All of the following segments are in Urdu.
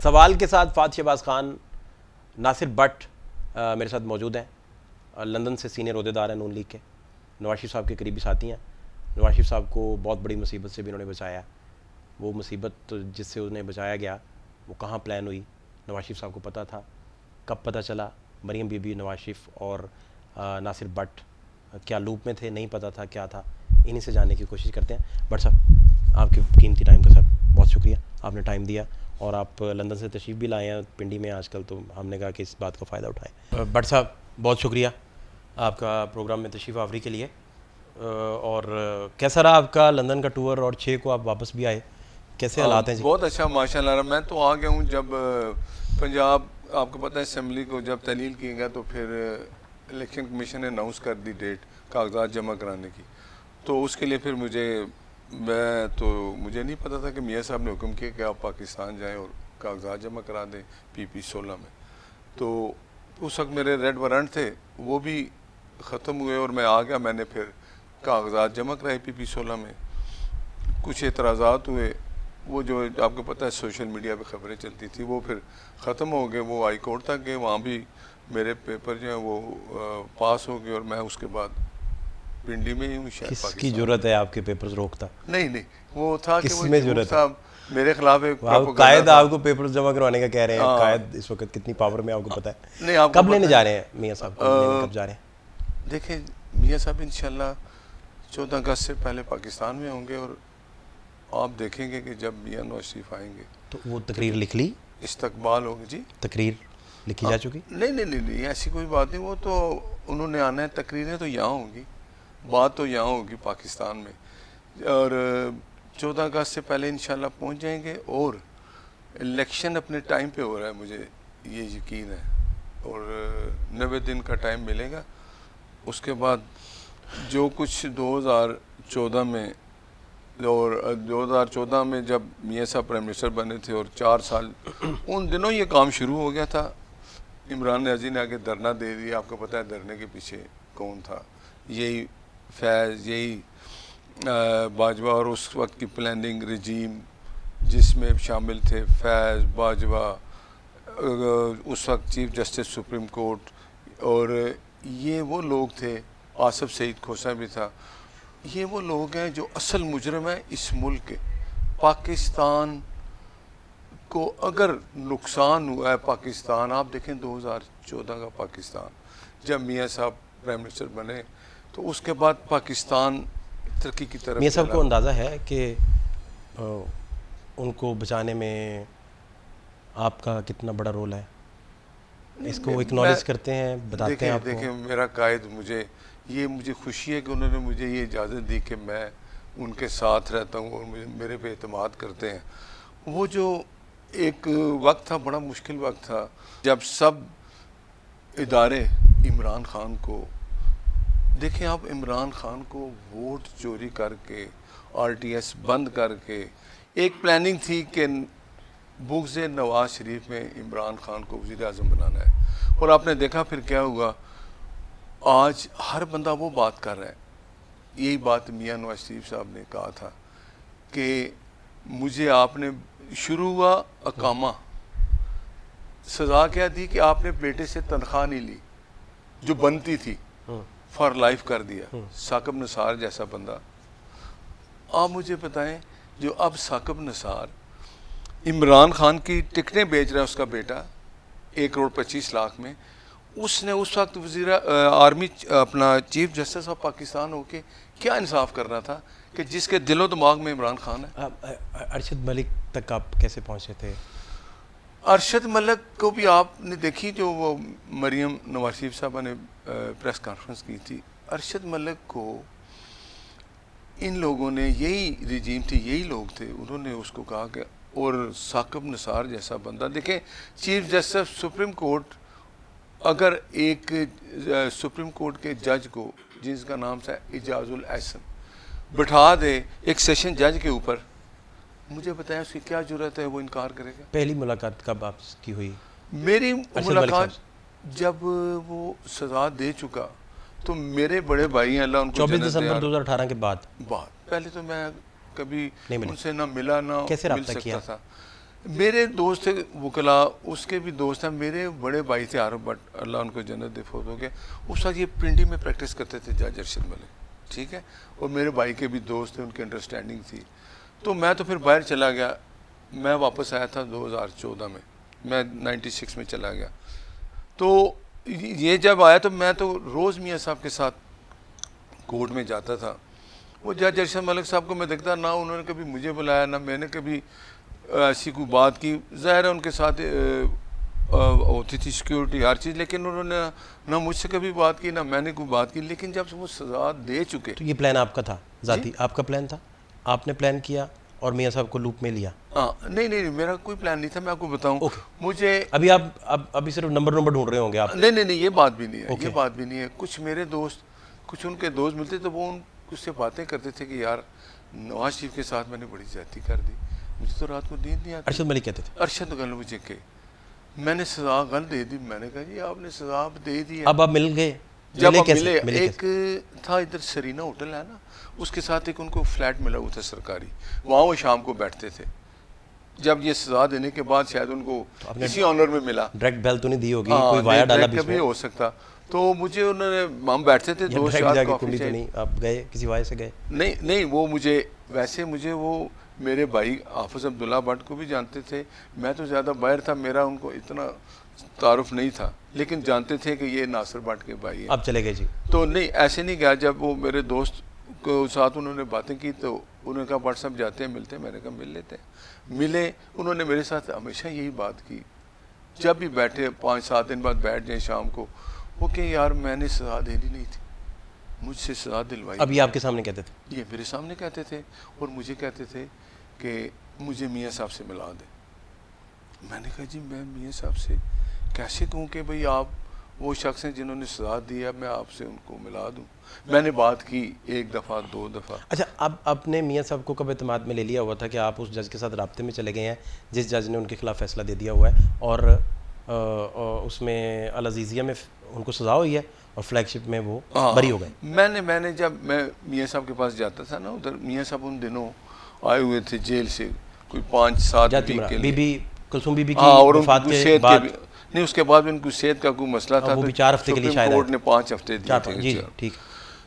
سوال کے ساتھ فات شہباز خان، ناصر بٹ میرے ساتھ موجود ہیں، لندن سے سینئر عہدیدار ہیں نون لیگ کے، نواز شریف صاحب کے قریبی ساتھی ہیں. نواز شریف صاحب کو بہت بڑی مصیبت سے بھی انہوں نے بچایا. وہ مصیبت جس سے انہیں بچایا گیا وہ کہاں پلان ہوئی، نواز شریف صاحب کو پتہ تھا؟ کب پتہ چلا؟ مریم بی بی، نواز شریف اور ناصر بٹ کیا لوپ میں تھے؟ نہیں پتہ تھا کیا تھا؟ انہی سے جاننے کی کوشش کرتے ہیں. بٹ صاحب آپ کے قیمتی ٹائم کا سر بہت شکریہ، آپ نے ٹائم دیا اور آپ لندن سے تشریف بھی لائے ہیں پنڈی میں آج کل، تو ہم نے کہا کہ اس بات کا فائدہ اٹھائیں. بٹ صاحب بہت شکریہ آپ کا پروگرام میں تشریف آوری کے لیے. اور کیسا رہا آپ کا لندن کا ٹور؟ اور 6 کو آپ واپس بھی آئے، کیسے حالات ہیں جی؟ بہت اچھا ماشاء اللہ. میں تو آ گیا ہوں جب پنجاب آپ کو پتہ ہے اسمبلی کو جب تحلیل کیا گیا تو پھر الیکشن کمیشن نے اناؤنس کر دی ڈیٹ کاغذات جمع کرانے کی. تو اس کے لیے پھر مجھے نہیں پتہ تھا کہ میاں صاحب نے حکم کیا کہ آپ پاکستان جائیں اور کاغذات جمع کرا دیں پی 16 میں. تو اس وقت میرے ریڈ وارنٹ تھے، وہ بھی ختم ہوئے اور میں آ گیا. میں نے پھر کاغذات جمع کرائے پی 16 میں. کچھ اعتراضات ہوئے، وہ جو آپ کو پتہ ہے سوشل میڈیا پہ خبریں چلتی تھی وہ پھر ختم ہو گئے. وہ ہائی کورٹ تک گئے، وہاں بھی میرے پیپر جو ہیں وہ پاس ہو گئے اور میں اس کے بعد پنڈی میں ہی ہوں شاید. کس کی ضرورت ہے آپ کے پیپرز روکتا؟ نہیں وہ تھا کہ کس وہ میں جھوٹ ضرورت ہے؟ صاحب میرے خلاف ایک قائد آپ کو پیپرز جمع کروانے کا کہہ رہے ہیں. قائد اس وقت کتنی پاور میں آپ کو پتہ ہے؟ نہیں آپ کب لینے جا رہے ہیں میاں صاحب کو؟ کب جا رہے ہیں؟ دیکھیں میاں صاحب انشاءاللہ 14 اگست سے پہلے پاکستان میں ہوں گے اور آپ دیکھیں گے کہ جب میاں نواز شریف آئیں گے تو وہ تقریر لکھ لی؟ استقبال ہوگی. جی تقریر لکھی جا چکی؟ نہیں ایسی کوئی بات نہیں. وہ تو انہوں نے آنا ہے، تقریریں تو یہاں ہوں گی، بات تو یہاں ہوگی پاکستان میں. اور 14 اگست سے پہلے انشاءاللہ پہنچ جائیں گے. اور الیکشن اپنے ٹائم پہ ہو رہا ہے، مجھے یہ یقین ہے. اور 90 دن کا ٹائم ملے گا. اس کے بعد جو کچھ 2014 میں اور 2014 میں جب میاں صاحب پرائم منسٹر بنے تھے اور 4 سال ان دنوں یہ کام شروع ہو گیا تھا. عمران نیازی نے آگے دھرنا دے دیا. آپ کو پتہ ہے دھرنے کے پیچھے کون تھا؟ یہی فیض، یہی باجوہ اور اس وقت کی پلاننگ رجیم جس میں شامل تھے فیض، باجوہ، اس وقت چیف جسٹس سپریم کورٹ، اور یہ وہ لوگ تھے. آصف سعید کھوسہ بھی تھا. یہ وہ لوگ ہیں جو اصل مجرم ہیں اس ملک کے. پاکستان کو اگر نقصان ہوا ہے پاکستان، آپ دیکھیں 2014 کا پاکستان جب میاں صاحب پرائم منسٹر بنے تو اس کے بعد پاکستان ترقی کی طرف. میاں صاحب کو اندازہ ہے کہ ان کو بچانے میں آپ کا کتنا بڑا رول ہے؟ اس کو اکنالج کرتے ہیں، بتاتے ہیں آپ کو؟ دیکھیں میرا قائد، مجھے خوشی ہے کہ انہوں نے مجھے یہ اجازت دی کہ میں ان کے ساتھ رہتا ہوں اور میرے پہ اعتماد کرتے ہیں. وہ جو ایک وقت تھا، بڑا مشکل وقت تھا، جب سب ادارے عمران خان کو، دیکھیں آپ عمران خان کو ووٹ چوری کر کے، آر ٹی ایس بند کر کے، ایک پلاننگ تھی کہ بغض نواز شریف میں عمران خان کو وزیر اعظم بنانا ہے. اور آپ نے دیکھا پھر کیا ہوا. آج ہر بندہ وہ بات کر رہا ہے. یہی بات میاں نواز شریف صاحب نے کہا تھا کہ مجھے آپ نے شروع ہوا اقامہ، سزا کیا دی کہ آپ نے بیٹے سے تنخواہ نہیں لی جو بنتی تھی، فار لائف کر دیا. ثاقب نثار جیسا بندہ. آپ مجھے بتائیں جو اب ثاقب نثار عمران خان کی ٹکٹیں بیچ رہا ہے، اس کا بیٹا 1,25,00,000 میں، اس نے اس وقت وزیر آرمی اپنا چیف جسٹس آف پاکستان ہو کے کیا انصاف کر رہا تھا کہ جس کے دل و دماغ میں عمران خان ہے. ارشد ملک تک آپ کیسے پہنچے تھے؟ ارشد ملک کو بھی آپ نے دیکھی جو وہ مریم نواز شریف صاحبہ نے پریس کانفرنس کی تھی. ارشد ملک کو ان لوگوں نے، یہی رجیم تھی، یہی لوگ تھے، انہوں نے اس کو کہا کہ، اور ثاقب نثار جیسا بندہ، دیکھیں چیف جسٹس سپریم کورٹ، اگر ایک سپریم کورٹ کے جج کو جس کا نام تھا اعجاز الاحسن بٹھا دے ایک سیشن جج کے اوپر، مجھے بتائیں اس کی کیا ضرورت ہے وہ انکار کرے گا؟ پہلی ملاقات کب آپ کی ہوئی؟ میری ملاقات جب وہ سزا دے چکا تو میرے بڑے بھائی ہیں، اللہ ان کو 24 دسمبر 2018 کے بعد؟ پہلے تو میں کبھی نہیں ملے؟ ان سے نہ ملا، نہ کیسے مل رابطہ کیا؟ سکتا تھا. میرے دوست تھے وکلا، اس کے بھی دوست ہیں، میرے بڑے بھائی تھے عارف بٹ، اللہ ان کو جنت دے، فوت ہو گیا، اس وقت یہ پرنٹنگ میں پریکٹس کرتے تھے جاج ارشد ملک، ٹھیک ہے، اور میرے بھائی کے بھی دوست تھے، ان کی انڈرسٹینڈنگ تھی. تو میں تو پھر باہر چلا گیا، میں واپس آیا تھا 2014 میں 96 میں چلا گیا. تو یہ جب آیا تو میں تو روز میاں صاحب کے ساتھ کورٹ میں جاتا تھا. وہ جج ارشد ملک صاحب کو میں دیکھتا، نہ انہوں نے کبھی مجھے بلایا، نہ میں نے کبھی ایسی کوئی بات کی. ظاہر ہے ان کے ساتھ ہوتی تھی سیکیورٹی ہر چیز، لیکن انہوں نے نہ مجھ سے کبھی بات کی، نہ میں نے کوئی بات کی. لیکن جب وہ سزا دے چکے. تو یہ پلان آپ کا تھا ذاتی؟ آپ کا پلان تھا، آپ نے پلان کیا اور میاں صاحب کو لوپ میں لیا؟ ہاں نہیں میرا کوئی پلان نہیں تھا. میں آپ کو بتاؤں، مجھے ابھی آپ ابھی صرف نمبر ڈھونڈ رہے ہوں گے آپ؟ نہیں یہ بات بھی نہیں ہے، یہ بات بھی نہیں ہے. کچھ میرے دوست، کچھ ان کے دوست ملتے تو وہ اس سے باتیں کرتے تھے کہ یار نواز شریف کے ساتھ میں نے بڑی زیادتی کر دی، مجھے تو رات کو نیند نہیں آتی. ارشد ملک کہتے تھے؟ ارشد گل مجھے کہ میں نے سزا غلط دے دی. میں نے کہا جی آپ نے سزا دے دی ہے. اب آپ مل گئے؟ جب ہم ملے، ایک تھا ادھر سرینا ہوٹل ہے نا، اس کے ساتھ ایک ان کو فلیٹ ملا ہوا تھا سرکاری، وہاں وہ شام کو بیٹھتے تھے. جب یہ سزا دینے کے بعد شاید ان کو کسی آنر میں ملا، ڈائریکٹ بیل تو نہیں دی ہوگی، کوئی وایا ڈالا بیچ میں؟ ہو سکتا. تو مجھے انہوں نے، ہم بیٹھتے تھے دو چار کافی تو نہیں، آپ گئے کسی وائے سے گئے؟ نہیں وہ مجھے ویسے وہ میرے بھائی حافظ عبداللہ بٹ کو بھی جانتے تھے. میں تو زیادہ باہر تھا، میرا ان کو اتنا تعارف نہیں تھا، لیکن جانتے تھے کہ یہ ناصر بٹ کے بھائی ہیں. آپ چلے گئے جی؟ تو نہیں ایسے نہیں گیا. جب وہ میرے دوست کو ساتھ انہوں نے باتیں کی تو انہوں نے کہا بٹ صاحب جاتے ہیں ملتے ہیں. میں نے کہا مل لیتے ہیں. ملے. انہوں نے میرے ساتھ ہمیشہ یہی بات کی، جب بھی بیٹھے 5-7 دن بعد بیٹھ جائیں شام کو، وہ کہ یار میں نے سزا دینی نہیں تھی، مجھ سے سزا دلوائی. اب یہ آپ کے سامنے کہتے تھے؟ یہ میرے سامنے کہتے تھے، اور مجھے کہتے تھے کہ مجھے میاں صاحب سے ملا دیں. میں نے کہا جی میں میاں صاحب سے کیسے کہوں کہ بھئی آپ وہ شخص ہیں جنہوں نے سزا دی ہے، میں آپ سے ان کو ملا دوں. میں نے بات کی 1 دفعہ 2 دفعہ. اچھا، اب آپ نے میاں صاحب کو کب اعتماد میں لے لیا ہوا تھا کہ آپ اس جج کے ساتھ رابطے میں چلے گئے ہیں جس جج نے ان کے خلاف فیصلہ دے دیا ہوا ہے، اور اس میں العزیزیہ میں ان کو سزا ہوئی ہے اور فلیگ شپ میں وہ بری ہو گئے؟ میں نے جب میں میاں صاحب کے پاس جاتا تھا نا ادھر، میاں صاحب ان دنوں آئے ہوئے تھے جیل سے کوئی 5-7 ویک کے لیے. بی بی کلثوم بی بی اور کی وفات کے بعد؟ نہیں اس کے بعد ان کو صحت کا کوئی مسئلہ تھا، وہ بھی 4 ہفتے کے لیے شاید کورٹ نے 5 ہفتے دیے تھے. جی ٹھیک.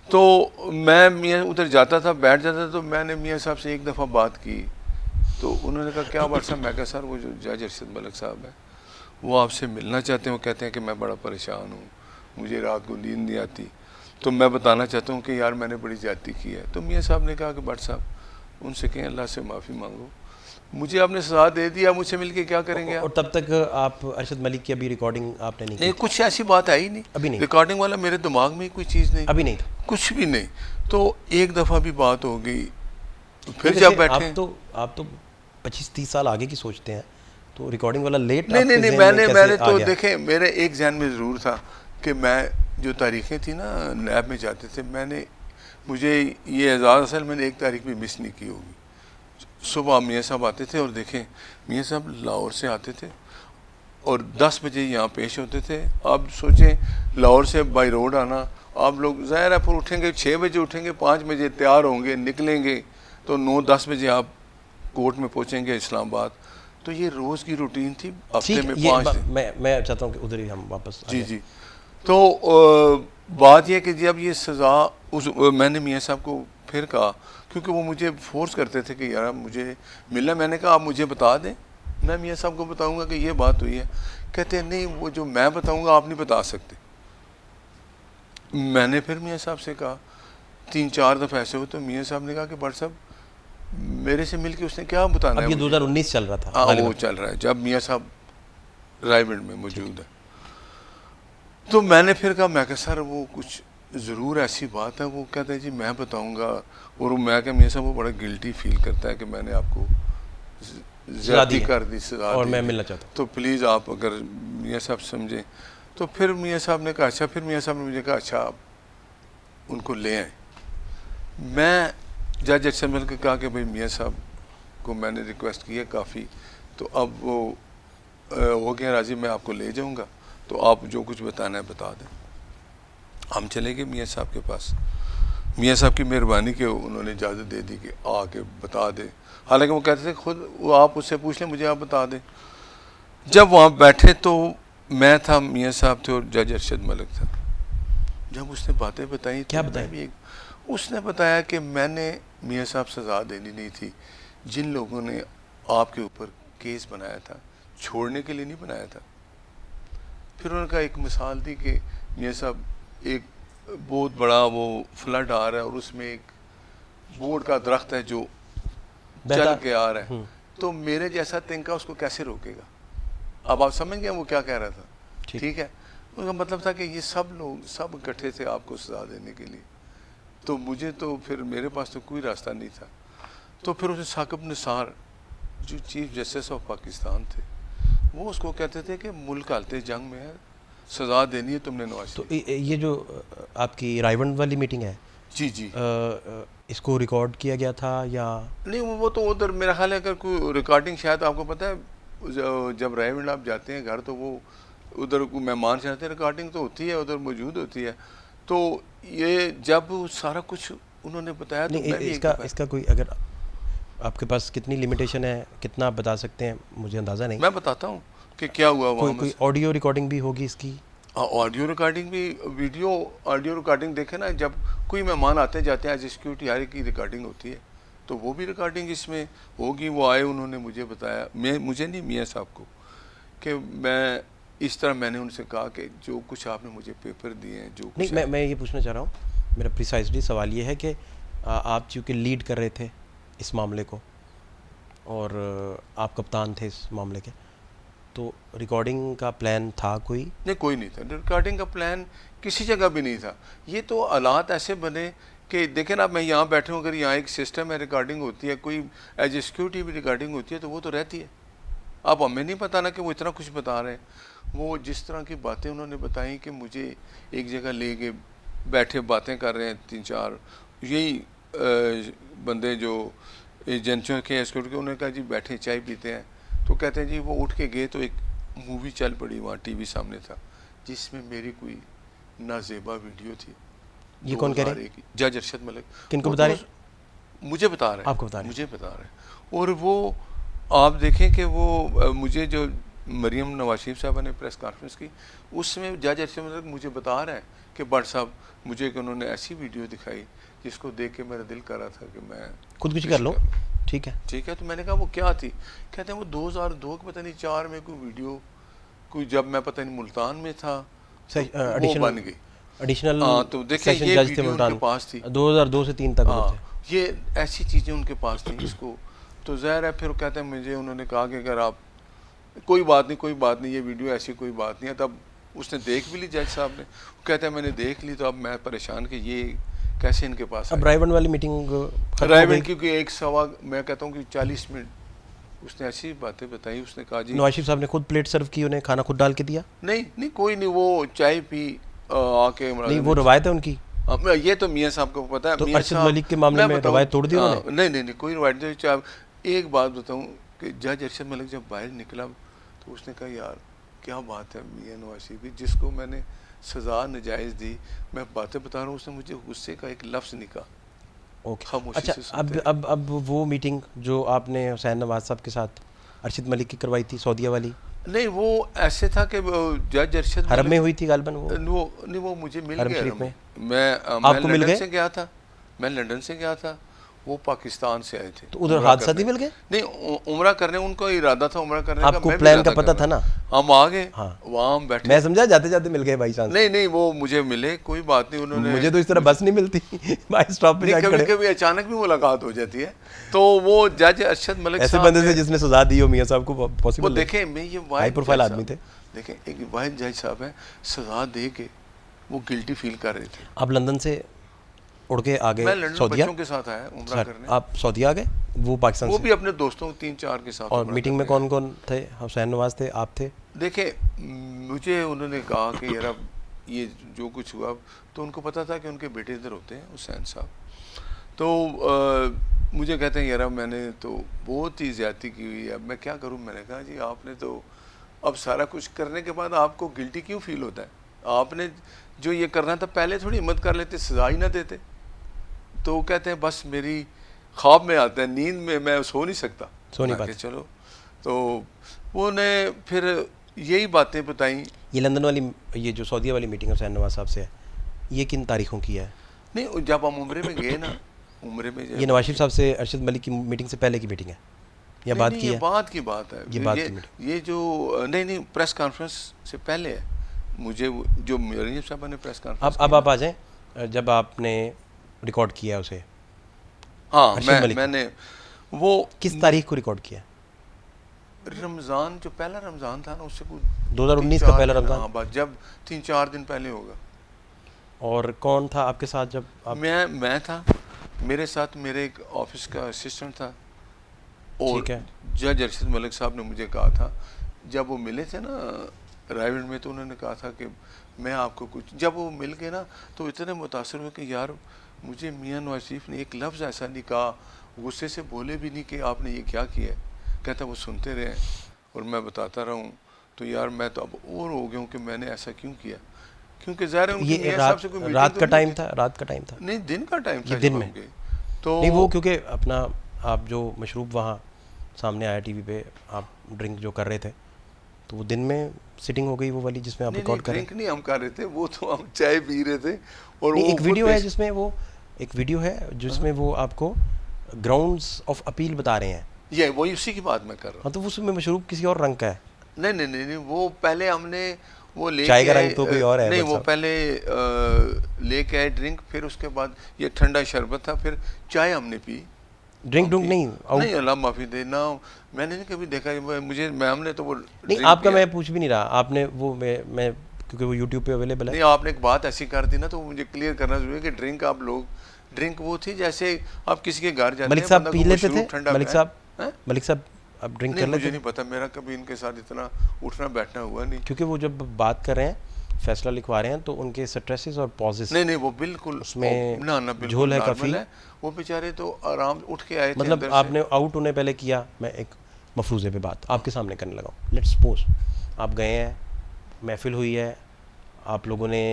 تو میں میاں ادھر جاتا تھا، بیٹھ جاتا تھا. تو میں نے میاں صاحب سے 1 دفعہ بات کی تو انہوں نے کہا کیا بات صاحب؟ میں کہا سر وہ جو جج ارشد ملک صاحب ہیں وہ آپ سے ملنا چاہتے ہیں. وہ کہتے ہیں کہ میں بڑا پریشان ہوں، مجھے رات کو نیند نہیں آتی، تو میں بتانا چاہتا ہوں کہ یار میں نے بڑی زیادتی کی ہے. تو میاں صاحب نے کہا کہ بٹ صاحب ان سے کہیں اللہ سے معافی مانگو، مجھے آپ نے سزا دے دیا، مجھ سے مل کے کیا کریں گے؟ اور تب تک آپ ارشد ملک کی ابھی ریکارڈنگ آپ نے نہیں کچھ ایسی بات آئی نہیں، ابھی نہیں، ریکارڈنگ والا میرے دماغ میں کوئی چیز نہیں، ابھی نہیں تھا کچھ بھی نہیں. تو 1 دفعہ بھی بات ہو گئی. پھر جب بیٹھے آپ تو 25-30 سال آگے کی سوچتے ہیں، تو ریکارڈنگ والا لیٹ؟ نہیں میں نے تو دیکھیں میرے ایک ذہن میں ضرور تھا کہ میں جو تاریخیں تھیں نا نیب میں جاتے تھے، مجھے یہ اعزاز اصل میں نے 1 تاریخ بھی مس نہیں کی ہوگی. صبح میاں صاحب آتے تھے، اور دیکھیں میاں صاحب لاہور سے آتے تھے اور 10 بجے یہاں پیش ہوتے تھے. آپ سوچیں لاہور سے بائی روڈ آنا، آپ لوگ ظاہر ہے پھر اٹھیں گے 6 بجے اٹھیں گے، 5 بجے تیار ہوں گے نکلیں گے، تو 9-10 بجے آپ کورٹ میں پہنچیں گے اسلام آباد. تو یہ روز کی روٹین تھی، ہفتے میں 5 دن. میں چاہتا ہوں کہ ادھر ہی ہم واپس جی. تو بات یہ کہ جب یہ سزا میں نے میاں صاحب کو پھر کہا، کیونکہ وہ مجھے فورس کرتے تھے کہ یار مجھے ملنا. میں نے کہا آپ مجھے بتا دیں، میں میاں صاحب کو بتاؤں گا کہ یہ بات ہوئی ہے. کہتے ہیں نہیں وہ جو میں بتاؤں گا آپ نہیں بتا سکتے. میں نے پھر میاں صاحب سے کہا 3-4 دفعہ ایسے ہو، تو میاں صاحب نے کہا کہ بٹ صاحب میرے سے مل کے اس نے کیا بتانا ہے. اب یہ 2019 چل رہا تھا؟ ہاں وہ چل رہا ہے جب میاں صاحب رائے گنج میں موجود ہے. تو میں نے پھر کہا، میں کہ سر وہ کچھ ضرور ایسی بات ہے. وہ کہتا ہے جی میں بتاؤں گا. اور میں کہ میاں صاحب وہ بڑا گلٹی فیل کرتا ہے کہ میں نے آپ کو زیادتی کر دی، سزا اور دی، میں ملنا چاہتا ہوں، تو پلیز آپ اگر میاں صاحب سمجھیں. تو پھر میاں صاحب نے کہا اچھا. پھر میاں صاحب نے مجھے کہا اچھا آپ ان کو لے آئیں. میں جج ارشد ملک نے کہا کہ بھائی میاں صاحب کو میں نے ریکویسٹ کی ہے کافی، تو اب وہ ہو گیا راضی، میں آپ کو لے جاؤں گا، تو آپ جو کچھ بتانا ہے بتا دیں. ہم چلے گئے میاں صاحب کے پاس. میاں صاحب کی مہربانی کہ انہوں نے اجازت دے دی کہ آ کے بتا دے، حالانکہ وہ کہتے تھے خود وہ آپ اس سے پوچھ لیں، مجھے آپ بتا دیں۔ جب وہاں بیٹھے تو میں تھا، میاں صاحب تھے اور جج ارشد ملک تھا۔ جب اس نے باتیں بتائیں کیا تو بتایا؟ میں بھی اس نے بتایا کہ میں نے میاں صاحب سزا دینی نہیں تھی، جن لوگوں نے آپ کے اوپر کیس بنایا تھا چھوڑنے کے لیے نہیں بنایا تھا۔ پھر انہوں نے کہا ایک مثال دی کہ میاں صاحب ایک بہت بڑا وہ فلڈ آ رہا ہے اور اس میں ایک بورڈ کا درخت ہے جو چل کے آ رہا ہے، تو میرے جیسا تنکا اس کو کیسے روکے گا؟ اب آپ سمجھ گئے وہ کیا کہہ رہا تھا؟ ٹھیک ہے، اس کا مطلب تھا کہ یہ سب لوگ سب اکٹھے تھے آپ کو سزا دینے کے لیے، تو مجھے تو پھر میرے پاس تو کوئی راستہ نہیں تھا۔ تو پھر اسے ثاقب نثار جو چیف جسٹس آف پاکستان تھے، وہ اس کو کہتے تھے کہ ملک حالت جنگ میں ہے، سزا دینی ہے تم نے نواز تو شریف۔ یہ جو آپ کی رائیونڈ والی میٹنگ ہے، جی جی اس کو ریکارڈ کیا گیا تھا یا نہیں، وہ تو ادھر میرا خیال ہے اگر کوئی ریکارڈنگ، شاید آپ کو پتہ ہے جب رائیونڈ آپ جاتے ہیں گھر تو وہ ادھر کوئی مہمان چاہتے ہیں، ریکارڈنگ تو ہوتی ہے ادھر موجود ہوتی ہے۔ تو یہ جب سارا کچھ انہوں نے بتایا تو میں بھی اس کا کوئی، اگر آپ کے پاس کتنی لمیٹیشن ہے، کتنا آپ بتا سکتے ہیں؟ مجھے اندازہ نہیں۔ میں بتاتا ہوں کہ کیا ہوا وہاں۔ کوئی آڈیو ریکارڈنگ بھی ہوگی اس کی؟ آڈیو ریکارڈنگ بھی، ویڈیو آڈیو ریکارڈنگ دیکھیں نا، جب کوئی مہمان آتے جاتے ہیں ایز اے سیکورٹی ہر کی ریکارڈنگ ہوتی ہے، تو وہ بھی ریکارڈنگ اس میں ہوگی۔ وہ آئے، انہوں نے مجھے بتایا، مجھے نہیں میاں صاحب کو، کہ میں اس طرح میں نے ان سے کہا کہ جو کچھ آپ نے مجھے پیپر دیے ہیں، جو کچھ نہیں، میں یہ پوچھنا چاہ رہا ہوں، میرا پریسائزلی سوال یہ ہے کہ آپ چونکہ لیڈ کر رہے تھے اس معاملے کو اور آپ کپتان تھے اس معاملے کے، تو ریکارڈنگ کا پلان تھا کوئی؟ نہیں، کوئی نہیں تھا ریکارڈنگ کا پلان، کسی جگہ بھی نہیں تھا۔ یہ تو حالات ایسے بنے کہ دیکھیں نا، میں یہاں بیٹھے ہوں، اگر یہاں ایک سسٹم ہے، ریکارڈنگ ہوتی ہے، کوئی ایز اے سیکورٹی بھی ریکارڈنگ ہوتی ہے تو وہ تو رہتی ہے۔ اب ہمیں نہیں پتہ نا کہ وہ اتنا کچھ بتا رہے ہیں۔ وہ جس طرح کی باتیں انہوں نے بتائیں کہ مجھے ایک جگہ لے کے بیٹھے باتیں کر رہے ہیں 3-4 یہی بندے جو ایجنسیوں کے سیکورٹی کے، انہوں نے کہا جی بیٹھے چائے پیتے ہیں، تو کہتے ہیں جی وہ اٹھ کے گئے تو ایک مووی چل پڑی وہاں ٹی وی سامنے تھا، جس میں میری کوئی نازیبا ویڈیو تھی۔ یہ کون کہہ رہے ہیں؟ جج ارشد ملک۔ کن کو بتا رہے ہیں؟ مجھے بتا رہے ہیں۔ آپ کو بتا رہے ہیں؟ مجھے بتا رہے ہیں۔ اور وہ آپ دیکھیں کہ وہ مجھے جو مریم نواز شریف صاحبہ نے پریس کانفرنس کی، اس میں جج ارشد ملک مجھے بتا رہے ہیں کہ بٹ صاحب مجھے کہ انہوں نے ایسی ویڈیو دکھائی جس کو دیکھ کے میرا دل کر رہا تھا کہ میں خودکشی کر لوں۔ ٹھیک ہے، ٹھیک ہے۔ تو میں نے کہا وہ کیا تھی؟ کہتے ہیں وہ 2002 کے پتہ نہیں 4 میں کوئی ویڈیو، کوئی جب میں پتہ نہیں ملتان میں تھا وہ بن گئی۔ ایڈیشنل تو دیکھیں سیشن یہ جج تھے ویڈیو ان ملتان، کے پاس تھی 2002 سے 3 تک وہ تھے۔ یہ ایسی چیزیں ان کے پاس تھیں اس کو، تو ظاہر ہے پھر کہتے ہیں مجھے انہوں نے کہا کہ اگر آپ کوئی بات نہیں، یہ ویڈیو ایسی کوئی بات نہیں ہے۔ تب اس نے دیکھ بھی لی جج صاحب نے، کہتے ہیں میں نے دیکھ لی، تو اب میں پریشان کہ یہ کیسے ان کے پاس اب رائیونڈ والی میٹنگ رائیونڈ، کیونکہ ایک سوا میں کہتا ہوں کہ 40 منٹ اس نے ایسی باتیں بتائی۔ اس نے کہا جی نواز شریف صاحب نے خود پلیٹ سرو کی، انہیں کھانا خود ڈال کے دیا؟ نہیں کوئی نہیں، وہ چائے پی آ کے، نہیں وہ روایت ہے ان کی، یہ تو میاں صاحب کو پتا ہے۔ تو ارشد ملک کے معاملے میں روایت توڑ دی انہوں نے؟ نہیں کوئی روایت نہیں۔ ایک بات بتاؤں کہ جج ارشد ملک جب باہر نکلا تو اس نے کہا یار کیا بات ہے میاں نواز شریف کی، جس کو میں نے سزا ناجائز دی، میں باتیں بتا رہا ہوں، اس نے مجھے غصے کا ایک لفظ نہیں کہا۔ اچھا، اب وہ میٹنگ جو آپ نے حسین نواز صاحب کے ساتھ ارشد ملک کی کروائی تھی سعودیہ والی، نہیں وہ ایسے تھا کہ جج ارشد حرم میں ہوئی تھی غالباً؟ وہ مجھے مل حرم گیا شریف میں میں لنڈن سے گیا تھا، میں لنڈن سے گیا تھا، وہ پاکستان سے آئے تھے۔ تو ادھر حادثہ نہیں مل گئے؟ نہیں، عمرہ کرنے ان کا ارادہ تھا، عمرہ کرنے کا۔ آپ کو پلان کا پتہ تھا نا؟ ہم آ گئے، وہاں ہم بیٹھے، میں سمجھا جاتے جاتے مل گئے بائی چانس۔ نہیں وہ مجھے ملے، کوئی بات نہیں، انہوں نے مجھے تو اس طرح بس نہیں ملتی بائی اسٹاپ پہ جا کے کبھی کبھی اچانک بھی ملاقات ہو جاتی ہے۔ تو وہ جج ارشد ملک ایسے بندے سے جس نے سزا دی ہو میاں صاحب کو پاسبل؟ وہ دیکھیں میں یہ ہائی پروفائل آدمی تھے، دیکھیں ایک واحد جج صاحب ہیں، سزا دے کے وہ گلٹی فیل کر رہے تھے۔ آپ لندن سے اڑ کے آ گئے سعودیہ؟ بچوں کے ساتھ آیا عمرہ کرنے۔ آپ سعودیہ آ گئے؟ وہ پاکستان سے؟ وہ بھی اپنے دوستوں 3-4 کے ساتھ۔ اور میٹنگ میں کون کون تھے؟ حسین نواز تھے، آپ تھے؟ دیکھیں مجھے انہوں نے کہا کہ یار اب یہ جو کچھ ہوا، تو ان کو پتا تھا کہ ان کے بیٹے ادھر ہوتے ہیں حسین صاحب، تو مجھے کہتے ہیں یار میں نے تو بہت ہی زیادتی کی ہوئی ہے، اب میں کیا کروں؟ میں نے کہا جی آپ نے تو اب سارا کچھ کرنے کے بعد آپ کو گلٹی کیوں فیل ہوتا ہے؟ آپ نے جو یہ کرنا تھا پہلے تھوڑی ہمت کر لیتے، سزا ہی نہ دیتے۔ تو کہتے ہیں بس میری خواب میں آتا ہے, نیند میں سو نہیں سکتا. سو نہیں پاتے. چلو تو وہ نے پھر یہی باتیں بتائیں. یہ لندن والی, یہ جو سعودیہ والی میٹنگ حسین نواز صاحب سے ہے, یہ کن تاریخوں کی ہے؟ نہیں, جب ہم عمرے میں گئے نا, عمرے میں یہ نواز شریف صاحب سے ارشد ملک کی میٹنگ سے پہلے کی میٹنگ ہے یا بعد کی ہے؟ یہ بعد کی بات ہے. یہ بعد کی میٹنگ. یہ جو نہیں پریس کانفرنس سے پہلے ہے. مجھے جو مریم صاحبہ نے پریس کانفرنس, اب آپ آ جائیں جب آپ نے ریکارڈ کیا اسے. ہاں میں نے وہ کس تاریخ کو ریکارڈ کیا؟ رمضان, جو پہلا رمضان تھا نا, اس سے کچھ 2019 کا پہلا رمضان. ہاں, جب 3-4 دن پہلے ہوگا. اور کون تھا آپ کے ساتھ جب آپ؟ میں تھا, میرے ساتھ میرے ایک آفس کا اسسٹنٹ تھا, اور جج ارشد ملک صاحب نے مجھے کہا تھا جب وہ ملے تھے نا رائیونڈ میں, تو انہوں نے کہا تھا کہ میں آپ کو کچھ, جب وہ مل گئے نا تو اتنے متاثر ہوئے کہ یار مجھے میاں نواز شریف نے ایک لفظ ایسا نہیں کہا, غصے سے بولے بھی نہیں کہ آپ نے یہ کیا کیا ہے. کہتا وہ سنتے رہے اور میں بتاتا رہا ہوں. تو یار میں تو اب اور ہو گیا ہوں کہ میں نے ایسا کیوں کیا, کیونکہ ظاہر ہے یہ رات کا ٹائم تھا. رات کا ٹائم تھا نہیں, دن کا ٹائم تھا. دن میں تو نہیں, وہ کیونکہ اپنا آپ جو مشروب وہاں سامنے آیا ٹی وی پہ, آپ ڈرنک جو کر رہے تھے, تو وہ دن میں سٹنگ ہو گئی وہ والی جس میں آپ ریکارڈ کر رہے تھے. ڈرنک نہیں ہم کر رہے تھے, وہ تو ہم چائے پی رہے تھے. اور ایک ویڈیو ہے جس میں وہ, ایک ویڈیو ہے جس میں وہ آپ کو گراؤنڈز آف اپیل بتا رہے ہیں. یہ وہی اسی کی بات میں کر رہا ہوں. ہاں, تو اس میں مشروب کسی اور رنگ کا ہے. نہیں, وہ پہلے ہم نے وہ لے چائے کا رنگ تو کوئی اور ہے. نہیں, وہ پہلے لے کے آئے ڈرنک, پھر اس کے بعد یہ ٹھنڈا شربت تھا, پھر چائے ہم نے پی. ڈرنک نہیں, اللہ معافی دے نا, میں نے نہیں کبھی دیکھا مجھے, ہم نے تو وہ نہیں, آپ کا میں پوچھ بھی نہیں رہا. آپ نے وہ میں کیونکہ وہ یوٹیوب پہ اویلیبل ہے. نہیں, آپ نے ایک بات ایسی کر دی نا, تو مجھے کلیئر کرنا ضروری ہے کہ ڈرنک آپ لوگ, ڈرنک وہ تھی جیسے آپ کسی کے گھر جاتے ہیں. ملک صاحب پی لیتے تھے. ملک صاحب اب ڈرنک کر لیتے. مجھے نہیں پتا, میرا کبھی ان کے ساتھ اتنا اٹھنا بیٹھنا ہوا نہیں. کیونکہ وہ جب بات کر رہے ہیں, فیصلہ لکھوا رہے ہیں, تو ان کے سٹریسز اور پازز, نہیں وہ بالکل اس میں جھول ہے کافی. وہ بیچارے تو آرام اٹھ کے آئے تھے. مطلب آپ نے آؤٹ ہونے پہلے کیا, میں ایک مفروضے پہ بات آپ کے سامنے کرنے لگا ہوں. لیٹس سپوز آپ گئے ہیں, محفل ہوئی ہے, آپ لوگوں نے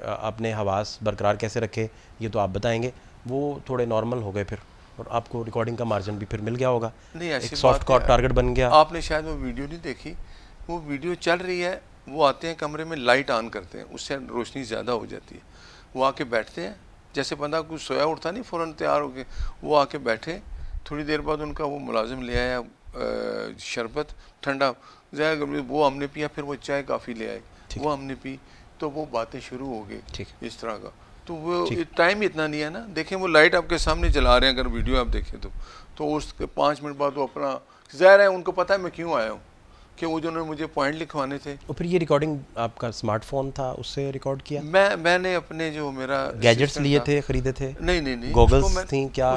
اپنے حواس برقرار کیسے رکھے یہ تو آپ بتائیں گے. وہ تھوڑے نارمل ہو گئے پھر, اور آپ کو ریکارڈنگ کا مارجن بھی پھر مل گیا ہوگا, ایک سافٹ کار ٹارگٹ بن گیا. آپ نے شاید وہ ویڈیو نہیں دیکھی, وہ ویڈیو چل رہی ہے, وہ آتے ہیں کمرے میں, لائٹ آن کرتے ہیں, اس سے روشنی زیادہ ہو جاتی ہے. وہ آ کے بیٹھتے ہیں, جیسے بندہ کچھ سویا اٹھتا نہیں فوراً تیار ہو کے, وہ آ کے بیٹھے. تھوڑی دیر بعد ان کا وہ ملازم لے آیا شربت ٹھنڈا, وہ ہم نے پیا. پھر وہ چائے کافی لے آئے, وہ ہم نے پی. تو وہ باتیں شروع ہو گئی اس طرح کا. تو وہ ٹائم اتنا نہیں ہے نا. دیکھیں وہ لائٹ آپ کے سامنے جلا رہے ہیں, اگر ویڈیو آپ دیکھیں تو اس کے 5 منٹ بعد وہ اپنا, ظاہر ہے ان کو پتہ ہے میں کیوں آیا ہوں, کہ وہ جو انہوں نے مجھے پوائنٹ لکھوانے تھے. اور پھر یہ ریکارڈنگ آپ کا اسمارٹ فون تھا, اس سے ریکارڈ کیا؟ میں نے اپنے جو میرا گیجٹس لیے تھے, خریدے تھے؟ نہیں, گوگلس تھیں کیا؟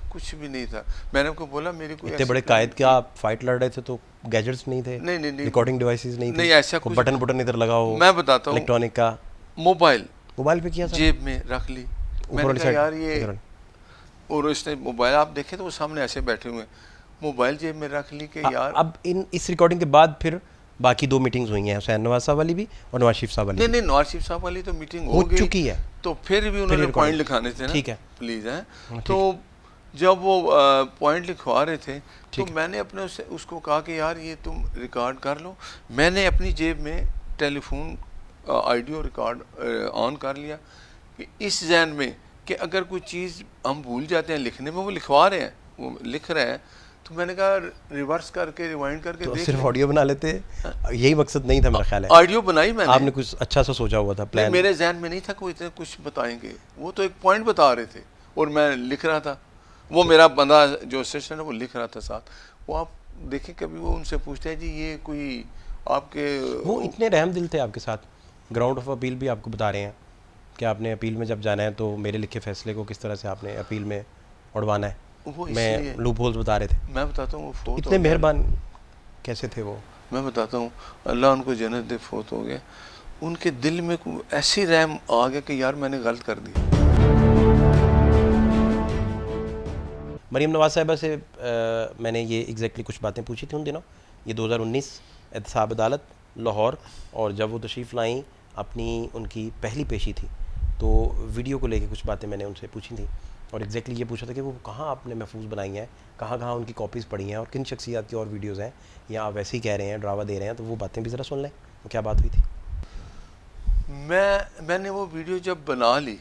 کچھ بھی نہیں تھا. میں نے ان کو بولا میری کوئی اتنے بڑے قائد کیا آپ فائٹ لڑ رہے تھے تو گیجٹس نہیں تھے؟ نہیں, ریکارڈنگ ڈیوائسز نہیں تھے؟ نہیں ایسا کچھ بٹن ادھر لگا ہو, میں بتاتا ہوں, الیکٹرانک کا موبائل پہ کیا جیب میں رکھ لی. میں نے کہا یار یہ, اور اس نے موبائل آپ دیکھیں تو وہ سامنے ایسے بیٹھے ہوئے, موبائل جیب میں رکھ لی کہ یار. اب اس ریکارڈنگ کے بعد پھر باقی 2 میٹنگز ہوئی ہیں, حسین نواز صاحب والی بھی اور نواز شریف صاحب والی. نہیں, نواز شریف صاحب والی تو میٹنگ ہو چکی ہے, تو پھر بھی انہوں نے پوائنٹ لکھانے تھے نا. ٹھیک ہے پلیز ہیں. تو جب وہ پوائنٹ لکھوا رہے تھے تو میں نے اپنے اس کو کہا کہ یار یہ تم ریکارڈ کر لو. میں نے اپنی جیب میں ٹیلی فون آڈیو ریکارڈ آن کر لیا, کہ اس ذہن میں کہ اگر کوئی چیز ہم بھول جاتے ہیں لکھنے میں, وہ لکھوا رہے ہیں, وہ لکھ رہے ہیں, تو میں نے کہا ریورس کر کے ریوائنڈ کر کے دیکھ. صرف آڈیو بنا لیتے, یہی مقصد نہیں تھا میرا خیال ہے. آڈیو بنائی میں نے, آپ نے کچھ اچھا سا سوچا ہوا تھا پلان. میرے ذہن میں نہیں تھا کوئی اتنا کچھ بتائیں گے, وہ تو ایک پوائنٹ بتا رہے تھے اور میں لکھ رہا تھا. وہ میرا بندہ جو اسسٹنٹ ہے وہ لکھ رہا تھا ساتھ. وہ آپ دیکھیں کبھی وہ ان سے پوچھتے ہیں جی یہ کوئی آپ کے, وہ اتنے رحم دل تھے آپ کے ساتھ. گراؤنڈ آف اپیل بھی آپ کو بتا رہے ہیں کہ آپ نے اپیل میں جب جانا ہے تو میرے لکھے فیصلے کو کس طرح سے آپ نے اپیل میں اڑوانا ہے. میں لوپ ہولز بتا رہے تھے. میں بتاتا ہوں, وہ فوت اتنے مہربان کیسے تھے وہ. میں بتاتا ہوں, اللہ ان کو جنت دے, فوت ہو گئے. ان کے دل میں ایسی رحم آ گیا کہ یار میں نے غلط کر دی. مریم نواز صاحبہ سے میں نے یہ ایگزیکٹلی کچھ باتیں پوچھی تھیں ان دنوں. یہ 2019 احتساب عدالت لاہور, اور جب وہ تشریف لائیں, اپنی ان کی پہلی پیشی تھی, تو ویڈیو کو لے کے کچھ باتیں میں نے ان سے پوچھی تھیں اور ایگزیکٹلی یہ پوچھا تھا کہ وہ کہاں آپ نے محفوظ بنائی ہیں, کہاں کہاں ان کی کاپیز پڑی ہیں اور کن شخصیات کی اور ویڈیوز ہیں, یا آپ ویسے ہی کہہ رہے ہیں ڈراوا دے رہے ہیں, تو وہ باتیں بھی ذرا سن لیں وہ کیا بات ہوئی تھی. میں نے وہ ویڈیو جب بنا لی,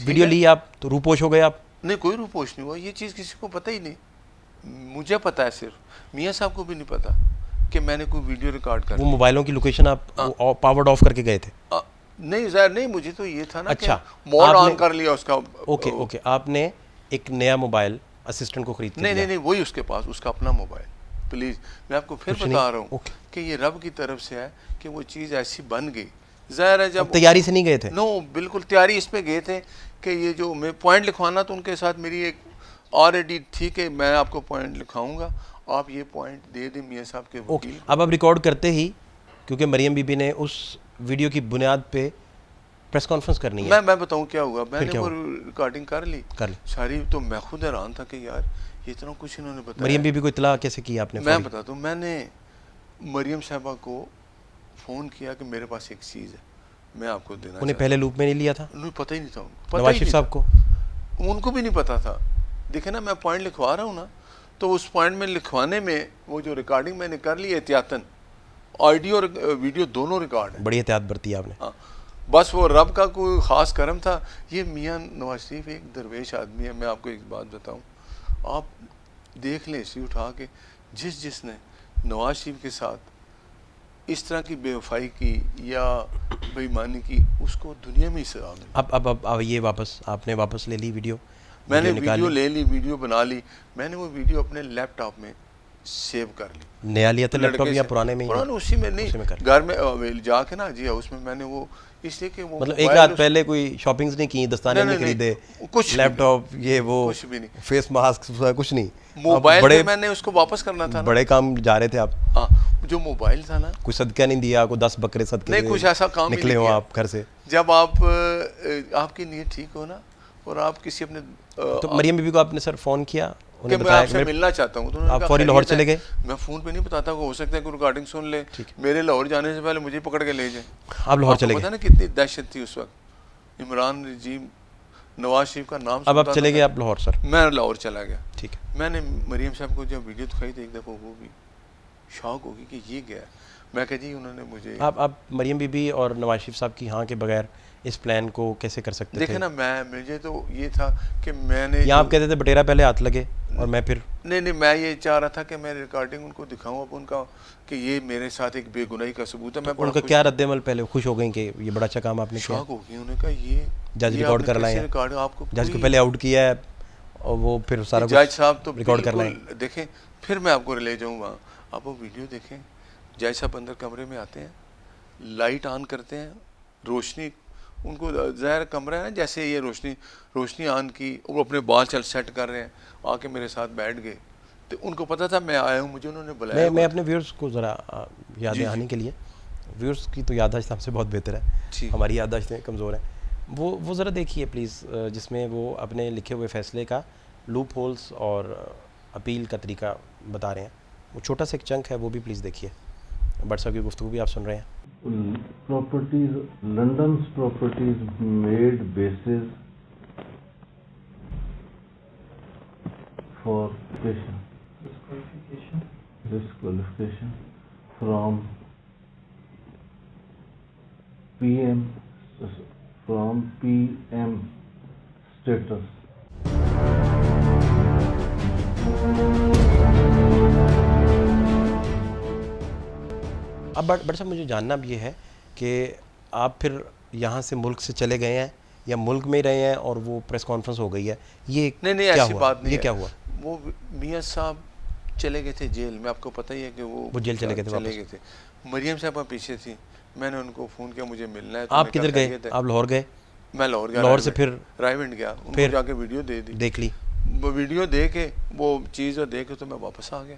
ویڈیو لی آپ تو روپوش ہو گئے آپ؟ نہیں, کوئی روپوش نہیں ہوا, یہ چیز کسی کو پتہ ہی نہیں, مجھے پتا ہے صرف, میاں صاحب کو بھی نہیں پتا کہ میں نے کوئی ویڈیو ریکارڈ کر. وہ موبائلوں کی لوکیشن آپ پاورڈ آف کر کے گئے تھے؟ نہیں ظاہر نہیں, مجھے تو یہ تھا نا اچھا, کہ موڈ آن کر لیا اس کا. اوکے, آپ نے ایک نیا موبائل اسسٹنٹ کو خرید کے دیا؟ نہیں, وہی اس کے پاس اس کا اپنا موبائل. پلیز میں آپ کو پھر بتا رہا ہوں کہ یہ رب کی طرف سے ہے کہ وہ چیز ایسی بن گئی. ظاہر ہے جب تیاری سے نہیں گئے تھے؟ نو, بالکل تیاری اس پہ گئے تھے کہ یہ جو میں پوائنٹ لکھوانا تو ان کے ساتھ میری ایک آلریڈی تھی کہ میں آپ کو پوائنٹ لکھاؤں گا, آپ یہ پوائنٹ دے دیں میاں صاحب کے وکیل. اب آپ ریکارڈ کرتے ہی, کیونکہ مریم بی بی نے اس ویڈیو کی بنیاد پہ پریس کانفرنس کرنی ہے. میں بتاؤں کیا ہوا, میں نے وہ ریکارڈنگ کر لی ساری, تو میں خود حیران تھا کہ یار یہ اتنا کچھ انہوں نے بتایا. مریم بی بی کو اطلاع کیسے کی آپ نے؟ میں بتاتا ہوں, میں نے مریم صاحبہ کو فون کیا کہ میرے پاس ایک چیز ہے میں آپ کو دینا. انہیں پہلے لوپ میں نہیں لیا تھا؟ نہیں, پتہ ہی نہیں تھا. نواز شریف صاحب کو؟ ان کو بھی نہیں پتا تھا. دیکھیں نا, میں پوائنٹ لکھوا رہا ہوں نا, تو اس پوائنٹ میں لکھوانے میں وہ جو ریکارڈنگ میں نے کر لی احتیاطاً, آڈیو اور ویڈیو دونوں ریکارڈ ہیں. بڑی احتیاط برتی آپ نے. ہاں, بس وہ رب کا کوئی خاص کرم تھا. یہ میاں نواز شریف ایک درویش آدمی ہے. میں آپ کو ایک بات بتاؤں, آپ دیکھ لیں اسی اٹھا کے, جس نے نواز شریف کے ساتھ اس طرح کی بے وفائی کی یا بے ایمانی کی, اس کو دنیا میں ہی سزا ملی. اب یہ واپس آپ نے واپس لے لی ویڈیو؟ میں نے ویڈیو لے لی, ویڈیو بنا لی. میں نے وہ ویڈیو اپنے لیپ ٹاپ میں سیو کر لی. نیا لیا تھا لیپ ٹاپ یا پرانے میں؟ پرانے اسی میں نہیں, گھر میں جا کے نا جی ہاؤس میں. میں نے وہ اس لیے کہ وہ مطلب ایک رات پہلے کوئی شاپنگز نہیں کی, دستانے نہیں خریدے, لیپ ٹاپ یہ وہ کچھ بھی نہیں, فیس ماسک کچھ نہیں, موبائل بڑے میں نے اس کو واپس کرنا تھا. بڑے کام جا رہے تھے آپ. ہاں, جو موبائل تھا نا, کوئی صدقہ نہیں دیا, کوئی 10 بکرے صدقے نہیں, کچھ ایسا کام نکلے ہو آپ گھر سے. جب آپ کی نیت ٹھیک ہو نا, اور آپ کسی اپنے, تو مریم بی بی کو آپ نے سر فون کیا, کہ میں آپ سے ملنا چاہتا ہوں, تو آپ فوری لاہور چلے گئے؟ میں فون پہ نہیں بتاتا, ہو سکتا ہے کہ ریکارڈنگ سن لے, میرے لاہور جانے سے پہلے مجھے پکڑ کے لے جائیں. آپ لاہور چلے گئے؟ پتہ نا کتنی دہشت تھی اس وقت, عمران رجیم, نواز شریف کا نام. اب آپ چلے گئے آپ لاہور؟ سر میں لاہور چلا گیا. ٹھیک ہے. میں نے مریم صاحب کو جب ویڈیو دکھائی تھی ایک دفعہ, وہ بھی شوق ہوگی کہ یہ گیا. میں کہا جی انہوں نے مجھے, آپ مریم بی بی اور نواز شریف صاحب کی ہاں کے بغیر اس پلان کو کیسے کر سکتے تھے؟ دیکھیں نا, مجھے تو یہ تھا کہ میں نے, یہاں آپ کہتے تھے بٹیرا پہلے ہاتھ لگے اور میں پھر, نہیں, میں یہ چاہ رہا تھا کہ میں ریکارڈنگ ان کو دکھاؤں اب ان کا, کہ یہ میرے ساتھ ایک بے گناہی کا ثبوت ہے. میں ان کا کیا رد عمل پہلے؟ خوش ہو گئیں کہ یہ بڑا اچھا کام آپ نے کیا؟ شوق ہو گئی, انہوں نے کہا یہ جج ریکارڈ کر لائیں, جج کو پہلے آؤٹ کیا ہے اور وہ پھر سارا جج صاحب تو ریکارڈ کر لائیں. دیکھیں, پھر میں آپ کو لے جاؤں وہاں, آپ وہ ویڈیو دیکھیں. جج صاحب اندر کمرے میں آتے ہیں, لائٹ آن کرتے ہیں, روشنی, ان کو ظاہر کمرہ ہے نا, جیسے یہ روشنی آن کی, وہ اپنے بال چل سیٹ کر رہے ہیں, آ کے میرے ساتھ بیٹھ گئے. تو ان کو پتا تھا میں آیا ہوں, مجھے انہوں نے بلایا. میں اپنے ویورز کو ذرا یاد دہانی کے لیے, ویورز کی تو یادداشت ہم سے بہت بہتر ہے, ہماری یادداشتیں کمزور ہیں, وہ ذرا دیکھیے پلیز, جس میں وہ اپنے لکھے ہوئے فیصلے کا لوپ ہولز اور اپیل کا طریقہ بتا رہے ہیں. وہ چھوٹا سا ایک چنک ہے, وہ بھی پلیز دیکھیے. بٹ صاحب کی گفتگو بھی آپ سن رہے ہیں. Properties, London's properties made basis for disqualification from PM status. اب بٹ صاحب مجھے جاننا بھی یہ ہے کہ آپ پھر یہاں سے ملک سے چلے گئے ہیں یا ملک میں ہی رہے ہیں اور وہ پریس کانفرنس ہو گئی ہے, یہ نہیں ایسی بات نہیں, یہ کیا ہوا؟ وہ میاں صاحب چلے گئے تھے جیل میں, آپ کو پتہ ہی ہے کہ وہ جیل چلے گئے تھے. مریم صاحبہ پیچھے تھی, میں نے ان کو فون کیا مجھے ملنا ہے. آپ کدھر گئے؟ آپ لاہور گئے؟ میں لاہور گیا, لاہور سے پھر رائیونڈ گیا, ان کو جا کے ویڈیو دے دی, دیکھ لی ویڈیو دے کے وہ چیز دیکھ کے تو میں واپس آ گیا.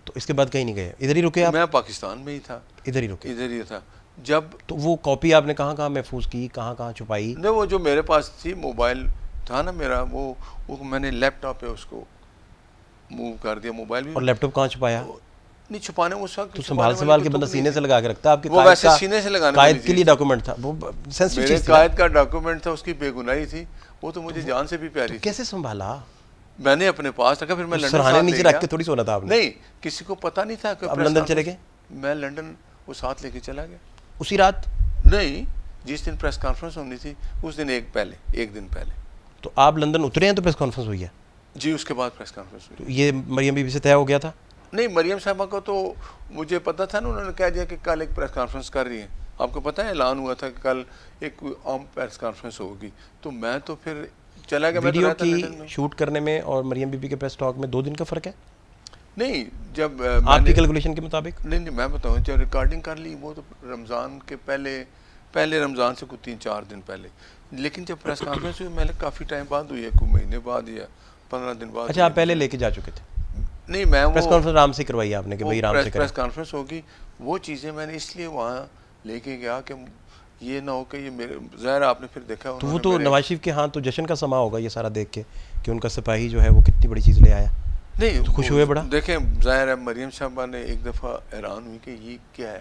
تو اس کے بعد کہیں نہیں گئے, ادھر ہی رکے آپ؟ میں پاکستان میں ہی تھا, ادھر ہی رکے, ادھر ہی تھا. جب تو وہ کاپی آپ نے کہاں کہاں محفوظ کی, کہاں کہاں چھپائی؟ نہیں, وہ جو میرے پاس تھی, موبائل تھا نا میرا, وہ میں نے لیپ ٹاپ پہ اس کو موو کر دیا. موبائل بھی. اور لیپ ٹاپ کہاں چھپایا؟ نہیں چھپانے اس وقت تو سنبھال کے بندہ سینے سے لگا کے رکھتا ہے. آپ کے وہ ویسے سینے سے لگانے قائد کے لیے ڈاکومنٹ تھا, وہ سینسٹیو میرے چیز تھی. قائد کا ڈاکومنٹ تھا, اس کی بے گناہی تھی, وہ تو مجھے جان سے بھی پیاری تھی. کیسے سنبھالا؟ میں نے اپنے پاس رکھا, پھر میں لندن سرحانے نیچے رکھ کے تھوڑی سونا تھا آپ نے. نہیں, کسی کو پتہ نہیں تھا کہ اب لندن چلے گئے؟ میں لندن وہ ساتھ لے کے چلا گیا. اسی رات؟ نہیں, جس دن پریس کانفرنس ہونی تھی اس دن ایک دن پہلے. تو آپ لندن اترے ہیں تو پریس کانفرنس ہوئی ہے؟ جی, اس کے بعد پریس کانفرنس ہوئی. تو یہ مریم بی بی سے طے ہو گیا تھا؟ نہیں, مریم صاحبہ کو تو مجھے پتا تھا نا, انہوں نے کہہ دیا کہ کل ایک پریس کانفرنس کر رہی ہیں. آپ کو پتہ ہے اعلان ہوا تھا کہ کل ایک عام پریس کانفرنس ہوگی, تو میں تو پھر چلا گیا. ویڈیو کی شوٹ کرنے میں اور مریم بی بی کے پریس ٹاک میں 2 دن کا فرق ہے؟ نہیں, جب آپ کی کیلکولیشن کے مطابق؟ نہیں, میں بتاؤں, جب ریکارڈنگ کر لی وہ تو رمضان کے پہلے رمضان سے کوئی 3-4 دن پہلے, لیکن جب پریس کانفرنس ہوئی میں نے کافی ٹائم بعد ہوئی ہے, کوئی مہینے بعد یا 15 دن بعد. اچھا, آپ پہلے لے کے جا چکے تھے؟ نہیں, میں پریس کانفرنس آرام سے کروائی آپ نے کہ بھائی آرام سے کریں. پریس کانفرنس ہوگی, وہ چیزیں میں نے اس لیے وہاں لے کے گیا کہ یہ نہ ہو کہ یہ میرے, ظاہر آپ نے پھر دیکھا. تو وہ تو نواز شریف کے ہاں تو جشن کا سما ہوگا یہ سارا دیکھ کے کہ ان کا سپاہی جو ہے وہ کتنی بڑی چیز لے آیا. نہیں, خوش ہوئے بڑا. دیکھیں ظاہر ہے مریم صاحبہ نے ایک دفعہ حیران ہوئی کہ یہ کیا ہے.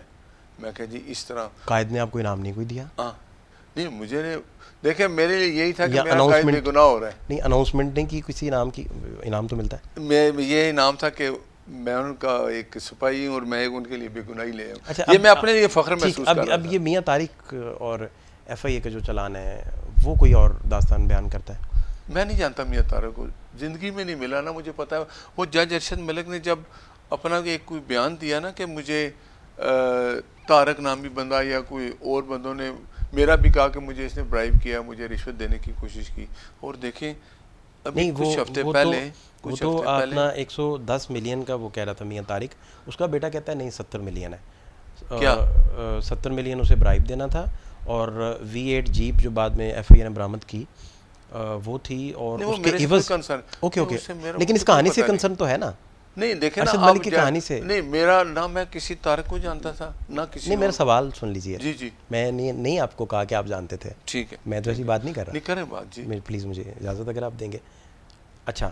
میں کہا جی اس طرح. قائد نے آپ کو انعام نہیں کوئی دیا؟ ہاں, نہیں, مجھے دیکھیں میرے لیے یہی تھا کہ میرا قائد بے گناہ ہو رہا ہے. نہیں, اناؤنسمنٹ نہیں کی کسی انعام کی؟ انعام تو ملتا ہے. یہ انعام تھا کہ میں ان کا ایک سپاہی ہوں اور میں ان کے لیے بے گناہی لے آؤں. اچھا, یہ میں اپنے لیے فخر محسوس کر رہا تھا. اب یہ میاں طارق اور ایف آئی اے کا جو چلان ہے وہ کوئی اور داستان بیان کرتا ہے. میں نہیں جانتا میاں طارق کو, زندگی میں نہیں ملا نا مجھے پتا ہے. وہ جج ارشد ملک نے جب اپنا ایک کوئی بیان دیا نا کہ مجھے طارق نامی بندہ یا کوئی اور بندوں نے میرا بھی کہا کہ مجھے اس نے برائب کیا, مجھے رشوت دینے کی کوشش کی, اور دیکھیں ابھی کچھ ہفتے پہلے وہ تو اپنا 110 ملین کا وہ کہہ رہا تھا میاں طارق, اس کا بیٹا کہتا ہے نہیں 70 ملین ہے. کیا 70 ملین اسے برائب دینا تھا, اور V8 جیپ جو بعد میں ایف آئی اے نے برآمد کی وہ تھی, اور اس کے عوض. اوکے, لیکن اس کہانی سے کنسرن تو ہے نا. نہیں, دیکھیں ارشد ملک کی کہانی سے. نہیں, میرا نہ میں کسی طارق کو جانتا تھا نہ کسی. نہیں, میرا سوال سن لیجیے. جی جی, میں نہیں آپ کو کہا کہ آپ جانتے تھے. ٹھیک ہے, میں تو ایسی بات نہیں کر رہا. نہیں کریں بات. جی پلیز مجھے اجازت اگر آپ دیں گے. اچھا,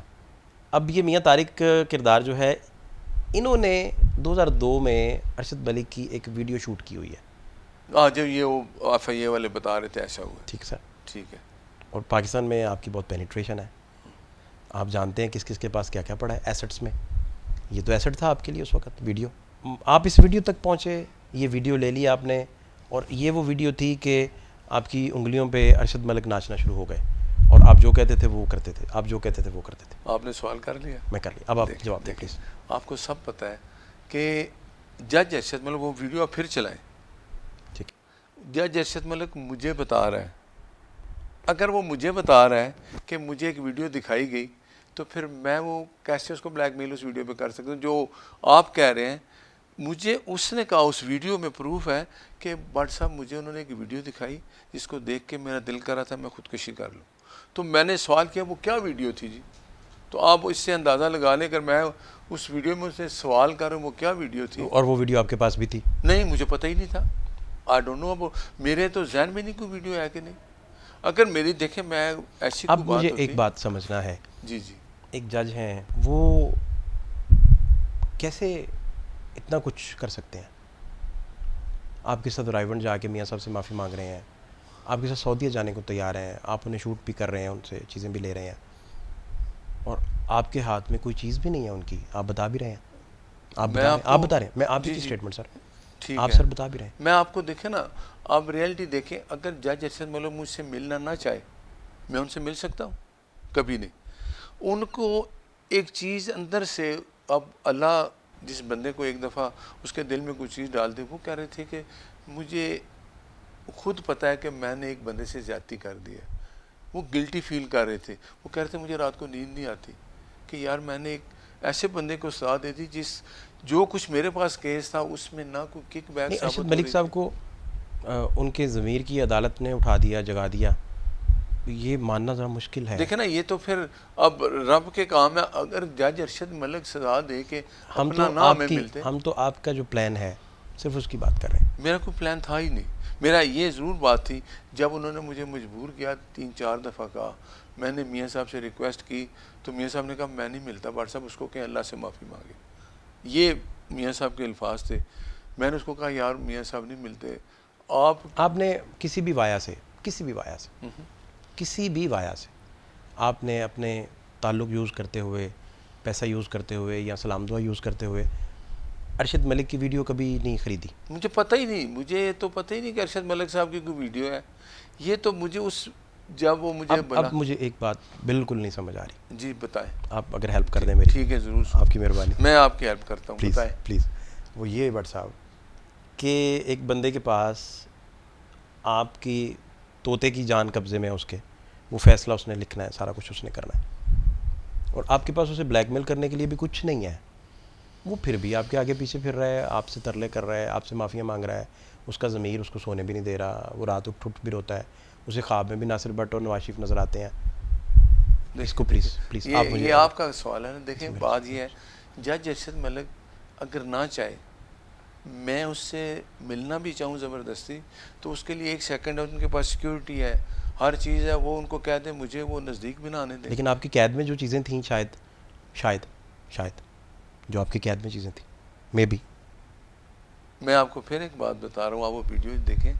اب یہ میاں طارق کردار جو ہے, انہوں نے 2002 میں ارشد ملک کی ایک ویڈیو شوٹ کی ہوئی ہے. ہاں, جب یہ وہ ایف آئی اے والے بتا رہے تھے ایسا ہوا. ٹھیک سر, ٹھیک ہے. اور پاکستان میں آپ کی بہت پینیٹریشن ہے, آپ جانتے ہیں کس کس کے پاس کیا کیا پڑا ہے ایسٹس میں. یہ تو ایسٹ تھا آپ کے لیے اس وقت ویڈیو. آپ اس ویڈیو تک پہنچے, یہ ویڈیو لے لی آپ نے, اور یہ وہ ویڈیو تھی کہ آپ کی انگلیوں پہ ارشد ملک ناچنا شروع ہو گئے, اور آپ جو کہتے تھے وہ کرتے تھے, آپ جو کہتے تھے وہ کرتے تھے. آپ نے سوال کر لیا, میں کر لیا. اب آپ جواب دیں پلیز. آپ کو سب پتہ ہے کہ جج ارشد ملک, وہ ویڈیو آپ پھر چلائیں. ٹھیک, جج ارشد ملک مجھے بتا رہا ہے, اگر وہ مجھے بتا رہا ہے کہ مجھے ایک ویڈیو دکھائی گئی, تو پھر میں وہ کیسے اس کو بلیک میل اس ویڈیو پہ کر سکتا ہوں. جو آپ کہہ رہے ہیں, مجھے اس نے کہا اس ویڈیو میں پروف ہے کہ بٹ صاحب مجھے انہوں نے ایک ویڈیو دکھائی جس کو دیکھ کے میرا دل کر رہا تھا میں خودکشی کر لوں. تو میں نے سوال کیا وہ کیا ویڈیو تھی جی. تو آپ اس سے اندازہ لگا لیں, اگر میں اس ویڈیو میں اسے سوال کر رہا ہوں وہ کیا ویڈیو تھی. اور وہ ویڈیو آپ کے پاس بھی تھی؟ نہیں, مجھے پتہ ہی نہیں تھا. آئی ڈونٹ نو, اب میرے تو ذہن میں نہیں کوئی ویڈیو ہے کہ نہیں. اگر میری دیکھیں میں ایسی اب مجھے ایک بات سمجھنا ہے. جی جی, ایک جج ہیں, وہ کیسے اتنا کچھ کر سکتے ہیں؟ آپ کے ساتھ رائیونڈ جا کے میاں صاحب سے معافی مانگ رہے ہیں, آپ کے ساتھ سعودیہ جانے کو تیار ہیں, آپ انہیں شوٹ بھی کر رہے ہیں, ان سے چیزیں بھی لے رہے ہیں, اور آپ کے ہاتھ میں کوئی چیز بھی نہیں ہے ان کی. آپ بتا بھی رہے ہیں, آپ بتا رہے ہیں, میں آپ کی اسٹیٹمنٹ سر, آپ سر بتا بھی رہے ہیں. میں آپ کو دیکھیں نا, آپ ریئلٹی دیکھیں, اگر جج ارشد ملک مجھ سے ملنا نہ چاہے, میں ان سے مل سکتا ہوں؟ کبھی نہیں. ان کو ایک چیز اندر سے, اب اللہ جس بندے کو ایک دفعہ اس کے دل میں کوئی چیز ڈال دے, وہ کہہ رہے تھے کہ مجھے خود پتہ ہے کہ میں نے ایک بندے سے زیادتی کر دی ہے. وہ گلٹی فیل کر رہے تھے. وہ کہہ رہے تھے مجھے رات کو نیند نہیں آتی کہ یار میں نے ایک ایسے بندے کو سزا دے دی جس جو کچھ میرے پاس کیس تھا اس میں نہ کوئی کک بیک ثابت ہو رہی تھی. ارشد ملک صاحب کو ان کے ضمیر کی عدالت نے اٹھا دیا, جگا دیا, یہ ماننا ذرا مشکل ہے. دیکھیں نا, یہ تو پھر اب رب کے کام ہے. اگر جج ارشد ملک سزا دے کے اپنا نام ہمیں ملتے, ہم تو آپ کا جو پلان ہے صرف اس کی بات کر رہے ہیں. میرا کوئی پلان تھا ہی نہیں. میرا یہ ضرور بات تھی, جب انہوں نے مجھے مجبور کیا 3-4 دفعہ کہا, میں نے میاں صاحب سے ریکویسٹ کی, تو میاں صاحب نے کہا میں نہیں ملتا, بٹ صاحب اس کو کہیں اللہ سے معافی مانگے. یہ میاں صاحب کے الفاظ تھے. میں نے اس کو کہا یار میاں صاحب نہیں ملتے, آپ نے کسی بھی وایا سے آپ نے اپنے تعلق یوز کرتے ہوئے, پیسہ یوز کرتے ہوئے یا سلام دعا یوز کرتے ہوئے ارشد ملک کی ویڈیو کبھی نہیں خریدی؟ مجھے پتہ ہی نہیں, مجھے تو پتہ ہی نہیں کہ ارشد ملک صاحب کی کوئی ویڈیو ہے. یہ تو مجھے اس جب وہ مجھے اب مجھے ایک بات بالکل نہیں سمجھ آ رہی. جی بتائیں. آپ اگر ہیلپ کر دیں میری. ٹھیک ہے ضرور, آپ کی مہربانی. میں آپ کی ہیلپ کرتا ہوں. پلیز بتائیں. پلیز. وہ یہ بٹ صاحب کہ ایک بندے کے پاس آپ کی طوطے کی جان قبضے میں, اس کے وہ فیصلہ اس نے لکھنا ہے, سارا کچھ اس نے کرنا ہے, اور آپ کے پاس اسے بلیک میل کرنے کے لیے بھی کچھ نہیں ہے. وہ پھر بھی آپ کے آگے پیچھے پھر رہا ہے, آپ سے ترلے کر رہا ہے, آپ سے معافیاں مانگ رہا ہے. اس کا ضمیر اس کو سونے بھی نہیں دے رہا, وہ رات اٹھ بھی روتا ہے. اسے خواب میں بھی ناصر بٹ اور نواز شریف نظر آتے ہیں. اس کو پلیز پلیز آپ مجھے, یہ آپ کا سوال ہے نا. دیکھیں بات یہ ہے, جج ارشد ملک اگر نہ چاہے, میں اس سے ملنا بھی چاہوں زبردستی, تو اس کے لیے 1 سیکنڈ ان کے پاس سیکیورٹی ہے, ہر چیز ہے, وہ ان کو کہہ دیں مجھے وہ نزدیک بھی نہ آنے دیں. لیکن آپ کی قید میں جو چیزیں تھیں شاید جو آپ کی قید میں چیزیں تھیں مے بی. میں آپ کو پھر ایک بات بتا رہا ہوں, آپ وہ ویڈیو دیکھیں,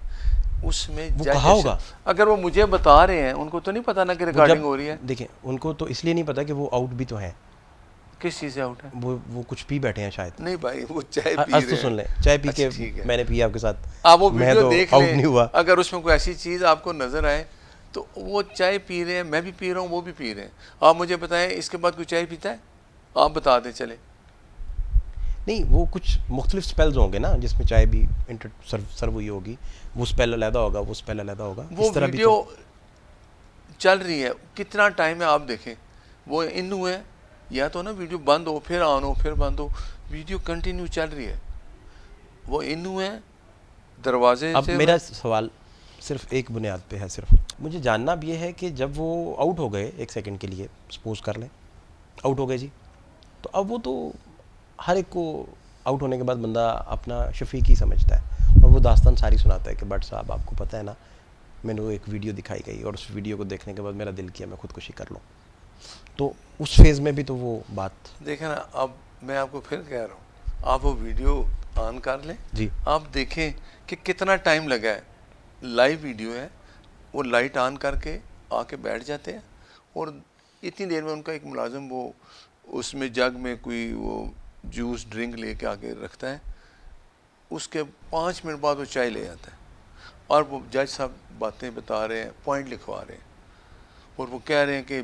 اس میں وہ کہا ہوگا. اگر وہ مجھے بتا رہے ہیں, ان کو تو نہیں پتا نا کہ ریکارڈنگ ہو رہی ہے. دیکھیں ان کو تو اس لیے نہیں پتا کہ وہ آؤٹ بھی تو ہیں. کس چیز سے آؤٹ ہے؟ وہ کچھ پی بیٹھے ہیں شاید. نہیں بھائی, وہ چائے پی رہے ہیں. تو سن لیں, چائے پی کے میں نے پیا آپ کے ساتھ, آپ وہ میں ویڈیو تو دیکھ آؤٹ لیں. نہیں ہوا. اگر اس میں کوئی ایسی چیز آپ کو نظر آئے تو وہ چائے پی رہے ہیں, میں بھی پی رہا ہوں, وہ بھی پی رہے ہیں. آپ مجھے بتائیں اس کے بعد کوئی چائے پیتا ہے؟ آپ بتا دیں چلے. نہیں, وہ کچھ مختلف سپیلز ہوں گے نا جس میں چائے بھی سرو ہوئی ہوگی. وہ سپیل علیحدہ ہوگا, وہ سپیل علیحدہ ہوگا. وہ ویڈیو چل رہی ہے, کتنا ٹائم ہے آپ دیکھیں. وہ ان ہوئے, یا تو نا ویڈیو بند ہو پھر آن ہو پھر بند ہو, ویڈیو کنٹینیو چل رہی ہے. وہ ان ہوئے دروازے سے. اب میرا سوال صرف ایک بنیاد پہ ہے, صرف مجھے جاننا بھی یہ ہے کہ جب وہ آؤٹ ہو گئے 1 سیکنڈ کے لیے, سپوز کر لیں آؤٹ ہو گئے جی, تو اب وہ تو ہر ایک کو آؤٹ ہونے کے بعد بندہ اپنا شفیق ہی سمجھتا ہے, اور وہ داستان ساری سناتا ہے کہ بٹ صاحب آپ کو پتہ ہے نا, میں نے وہ ایک ویڈیو دکھائی گئی اور اس ویڈیو کو دیکھنے کے بعد میرا دل کیا میں خودکشی کر لوں. تو اس فیز میں بھی تو وہ بات دیکھیں نا. اب میں آپ کو پھر کہہ رہا ہوں, آپ وہ ویڈیو آن کر لیں جی, آپ دیکھیں کہ کتنا ٹائم لگا ہے. لائیو ویڈیو ہے, وہ لائٹ آن کر کے آ کے بیٹھ جاتے ہیں, اور اتنی دیر میں ان کا ایک ملازم وہ اس میں جگ میں کوئی وہ جوس ڈرنک لے کے آگے رکھتا ہے. اس کے 5 منٹ بعد وہ چائے لے آتا ہے, اور وہ جج صاحب باتیں بتا رہے ہیں, پوائنٹ لکھوا رہے ہیں, اور وہ کہہ رہے ہیں کہ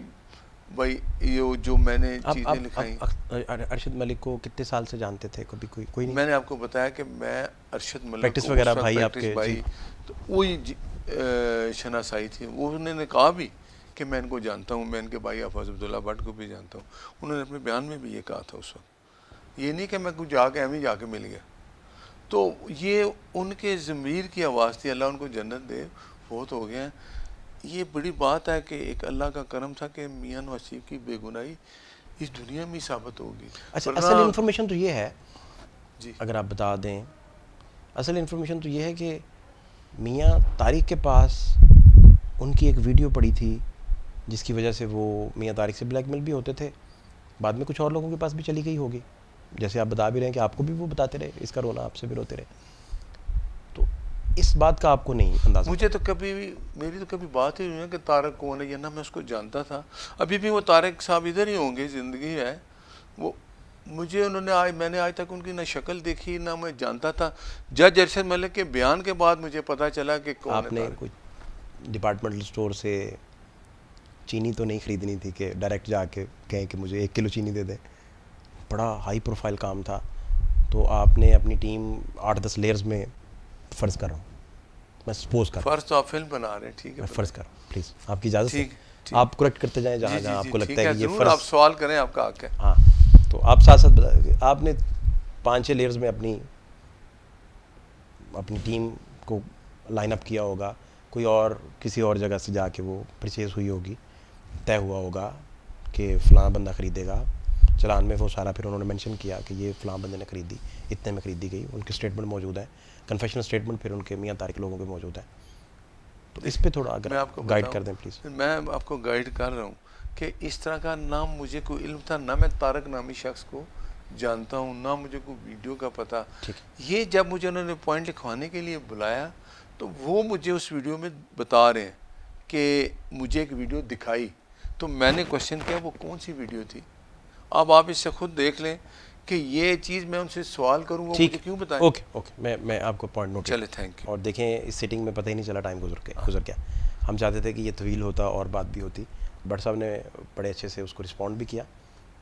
بھائی یہ جو میں نے چیزیں لکھائیں. ارشد ملک کو کتنے سال سے جانتے تھے؟ کبھی کوئی نہیں؟ میں نے آپ کو بتایا کہ میں ارشد ملک پریکٹس وغیرہ بھائی آپ کے بھائی, تو وہی شناسائی تھی. انہوں نے کہا بھی کہ میں ان کو جانتا ہوں, میں ان کے بھائی حافظ عبداللہ بٹ کو بھی جانتا ہوں. انہوں نے اپنے بیان میں بھی یہ کہا تھا اس وقت. یہ نہیں کہ میں کچھ جا کے ایم ہی جا کے مل گیا. تو یہ ان کے ضمیر کی آواز تھی, اللہ ان کو جنت دے, فوت ہو گئے ہیں. یہ بڑی بات ہے کہ ایک اللہ کا کرم تھا کہ میاں نواز شریف کی بے گناہی اس دنیا میں ثابت ہوگی. اچھا, اصل انفارمیشن تو یہ ہے جی, اگر آپ بتا دیں, اصل انفارمیشن تو یہ ہے کہ میاں طارق کے پاس ان کی ایک ویڈیو پڑی تھی جس کی وجہ سے وہ میاں طارق سے بلیک میل بھی ہوتے تھے, بعد میں کچھ اور لوگوں کے پاس بھی چلی گئی ہوگی, جیسے آپ بتا بھی رہے ہیں کہ آپ کو بھی وہ بتاتے رہے, اس کا رونا آپ سے بھی روتے رہے. تو اس بات کا آپ کو نہیں اندازہ؟ مجھے تو کبھی بھی, میری تو کبھی بات ہی نہیں ہے کہ طارق کون ہے, یا نہ میں اس کو جانتا تھا. ابھی بھی وہ طارق صاحب ادھر ہی ہوں گے, زندگی ہے. وہ مجھے انہوں نے میں نے آج تک ان کی نہ شکل دیکھی نہ میں جانتا تھا. جج ارشد ملک کے بیان کے بعد مجھے پتا چلا کہ کون ہے. آپ نے کوئی ڈپارٹمنٹل اسٹور سے چینی تو نہیں خریدنی تھی کہ ڈائریکٹ جا کے کہیں کہ مجھے 1 کلو چینی دے دیں؟ بڑا ہائی پروفائل کام تھا, تو آپ نے اپنی ٹیم 8-10 لیئرز میں, فرض کر رہا ہوں میں, سپوز کر فرض تو آپ فلم بنا رہے ہیں, ٹھیک ہے, میں فرض کر رہا ہوں, پلیز آپ کی اجازت ہے, ٹھیک, آپ کریکٹ کرتے جائیں جہاں جہاں آپ کو لگتا ہے کہ یہ فرض. آپ سوال کریں, آپ کا حق ہے. ہاں, تو آپ ساتھ ساتھ آپ نے 5-6 لیئرز میں اپنی ٹیم کو لائن اپ کیا ہوگا, کوئی اور کسی اور جگہ سے جا کے وہ پرچیز ہوئی ہوگی, طے ہوا ہوگا کہ فلاں بندہ خریدے گا, چلان میں وہ سارا پھر انہوں نے مینشن کیا کہ یہ فلاں بندے نے خریدی, اتنے میں خریدی گئی, ان کے اسٹیٹمنٹ موجود ہیں, کنفیشنل اسٹیٹمنٹ پھر ان کے میاں طارق لوگوں کے موجود ہیں. تو اس پہ تھوڑا اگر گائیڈ کر دیں پلیز. میں آپ کو گائیڈ کر رہا ہوں کہ اس طرح کا نام مجھے کوئی علم تھا, نہ میں طارق نامی شخص کو جانتا ہوں نہ مجھے کوئی ویڈیو کا پتہ. ٹھیک. یہ جب مجھے انہوں نے پوائنٹ لکھوانے کے لیے بلایا تو وہ مجھے اس ویڈیو میں بتا رہے ہیں کہ مجھے ایک ویڈیو دکھائی. تو میں نے کوشچن کیا وہ کون سی ویڈیو تھی. اب آپ اس سے خود دیکھ لیں کہ یہ چیز میں ان سے سوال کروں گا مجھے کیوں بتائیں. اوکے اوکے, میں آپ کو پوائنٹ نوٹ. چلے تھینک یو. اور دیکھیں اس سیٹنگ میں پتہ ہی نہیں چلا ٹائم گزر گیا. ہم چاہتے تھے کہ یہ طویل ہوتا اور بات بھی ہوتی. بٹ صاحب نے بڑے اچھے سے اس کو رسپونڈ بھی کیا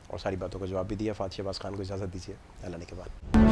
اور ساری باتوں کا جواب بھی دیا. فاتح شہباز خان کو اجازت دیجیے اللہ نے کے بعد.